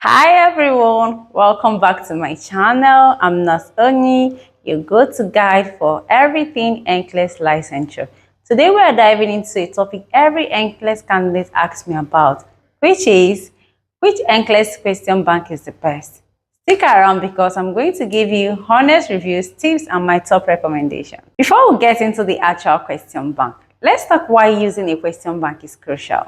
Hi everyone, welcome back to my channel. I'm Nurse Oni, your go-to guide for everything NCLEX licensure. Today we are diving into a topic every NCLEX candidate asks me about, which is which NCLEX question bank is the best. Stick around because I'm going to give you honest reviews, tips, and my top recommendations. Before we get into the actual question bank, let's talk why using a question bank is crucial.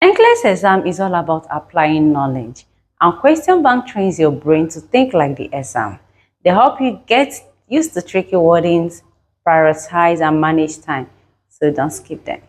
NCLEX exam is all about applying knowledge, and question bank trains your brain to think like the exam. They help you get used to tricky wordings, prioritize, and manage time, so don't skip them.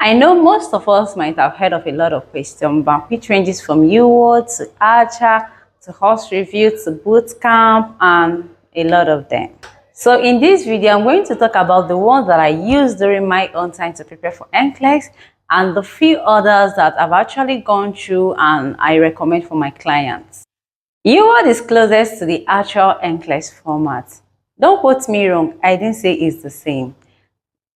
I know most of us might have heard of a lot of question bank, which ranges from UWorld to Archer to Horse Review to Bootcamp, and a lot of them. So in this video, I'm going to talk about the ones that I used during my own time to prepare for NCLEX and the few others that I've actually gone through and I recommend for my clients. UWorld is closest to the actual NCLEX format. Don't quote me wrong, I didn't say it's the same.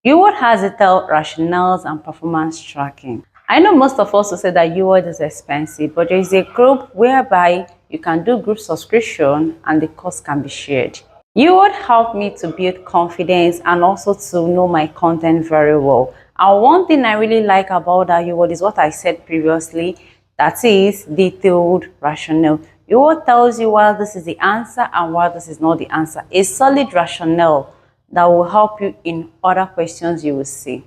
UWorld has detailed rationales and performance tracking. I know most of us will say that UWorld is expensive, but there is a group whereby you can do group subscription and the cost can be shared. UWorld helped me to build confidence and also to know my content very well. And one thing I really like about that UWorld is what I said previously, that is detailed rationale. UWorld tells you why this is the answer and why this is not the answer. A solid rationale that will help you in other questions you will see.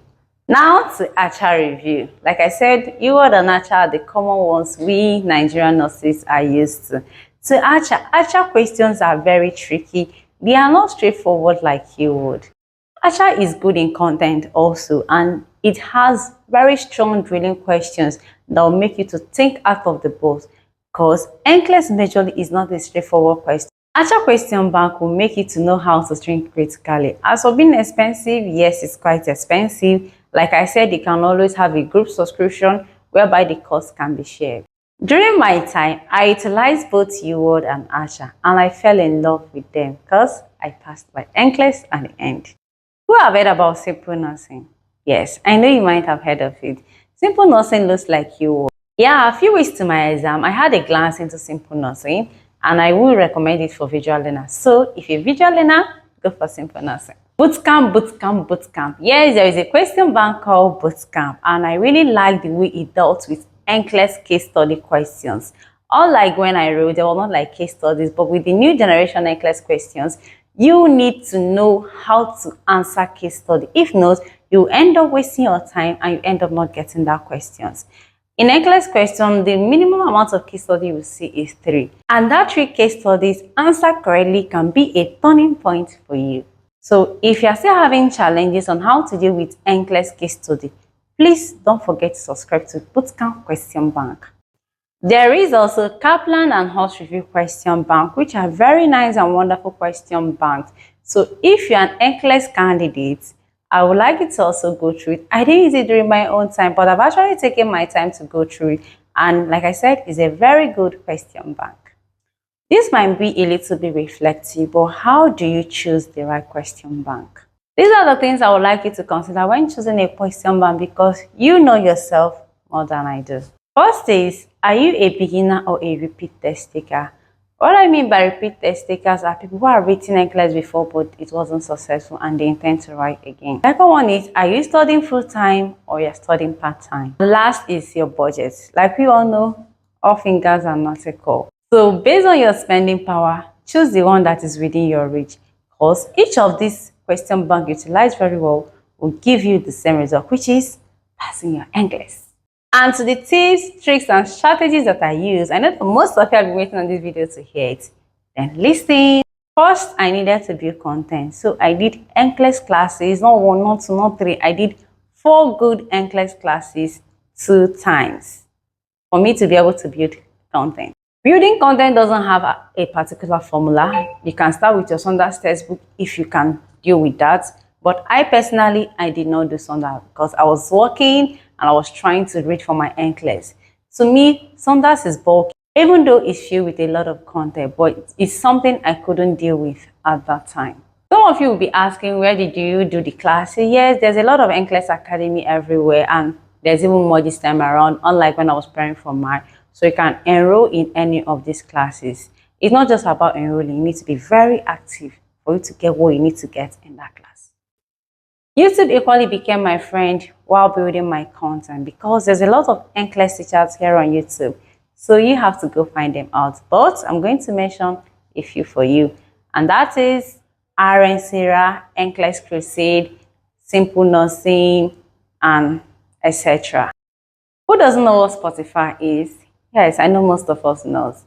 Now to Archer review. Like I said, UWorld and Archer are the common ones we Nigerian nurses are used to. So Archer questions are very tricky. They are not straightforward like UWorld. Archer is good in content also, and it has very strong drilling questions that will make you to think out of the box, because NCLEX majorly is not a straightforward question. Archer question bank will make you to know how to think critically. As for being expensive, yes, it's quite expensive. Like I said, you can always have a group subscription whereby the cost can be shared. During my time, I utilized both UWorld and Archer, and I fell in love with them because I passed my NCLEX at the end. Who have heard about simple nursing? Yes, I know you might have heard of it. Simple nursing looks like UWorld. Yeah, a few weeks to my exam, I had a glance into simple nursing, and I will recommend it for visual learners. So if you're a visual learner, go for simple nursing. Bootcamp. Yes, there is a question bank called Bootcamp, and I really like the way it dealt with NCLEX case study questions. Unlike when I wrote, they were not like case studies, but with the new generation NCLEX questions, you need to know how to answer case study. If not, you end up wasting your time and you end up not getting that questions. In NCLEX question, the minimum amount of case study you will see is 3. And that 3 case studies answered correctly can be a turning point for you. So if you are still having challenges on how to deal with NCLEX case study, please don't forget to subscribe to Bootcamp Question Bank. There is also Kaplan and Horse Review Question Bank, which are very nice and wonderful question banks. So if you're an NCLEX candidate, I would like you to also go through it. I didn't use it during my own time, but I've actually taken my time to go through it. And like I said, it's a very good question bank. This might be a little bit reflective, but how do you choose the right question bank? These are the things I would like you to consider when choosing a question bank, because you know yourself more than I do. First is, are you a beginner or a repeat test taker? What I mean by repeat test takers are people who have written NCLEX before but it wasn't successful and they intend to write again. Second one is, are you studying full-time or you're studying part-time? The last is your budget. Like we all know, all fingers are not equal. So based on your spending power, choose the one that is within your reach, because each of these question bank utilized very well will give you the same result, which is passing your NCLEX. And to the tips, tricks, and strategies that I use, I know that most of you have been waiting on this video to hear it. Then listen. First, I needed to build content. So I did NCLEX classes, not 1, not 2, not 3. I did 4 good NCLEX classes 2 times for me to be able to build content. Building content doesn't have a particular formula. You can start with your Sunday textbook if you can deal with that. But I personally, I did not do Sunday because I was working and I was trying to read for my NCLEX. To me, Sundays is bulky, even though it's filled with a lot of content, but it's something I couldn't deal with at that time. Some of you will be asking, where did you do the classes? Yes, there's a lot of NCLEX Academy everywhere, and there's even more this time around, unlike when I was preparing for mine. so you can enroll in any of these classes. It's not just about enrolling, you need to be very active for you to get what you need to get in that class. YouTube equally became my friend while building my content because there's a lot of NCLEX teachers here on YouTube. So you have to go find them out. But I'm going to mention a few for you. And that is Sarah, NCLEX Crusade, Simple Nursing, and etc. Who doesn't know what Spotify is? Yes, I know most of us knows.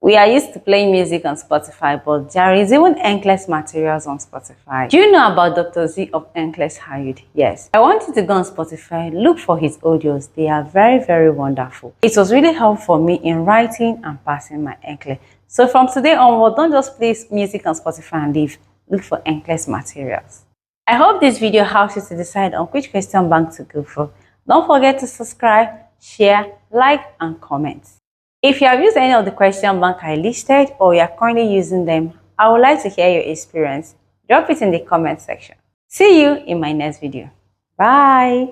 We are used to playing music on Spotify, but there is even NCLEX materials on Spotify. Do you know about Dr. Z of NCLEX Hou're? Yes. I want you to go on Spotify, look for his audios. They are very, very wonderful. It was really helpful for me in writing and passing my NCLEX. So from today onward, don't just play music on Spotify and leave. Look for NCLEX materials. I hope this video helps you to decide on which question bank to go for. Don't forget to subscribe, share, like, and comment. If you have used any of the question bank I listed or you are currently using them, I would like to hear your experience. Drop it in the comment section. See you in my next video. Bye.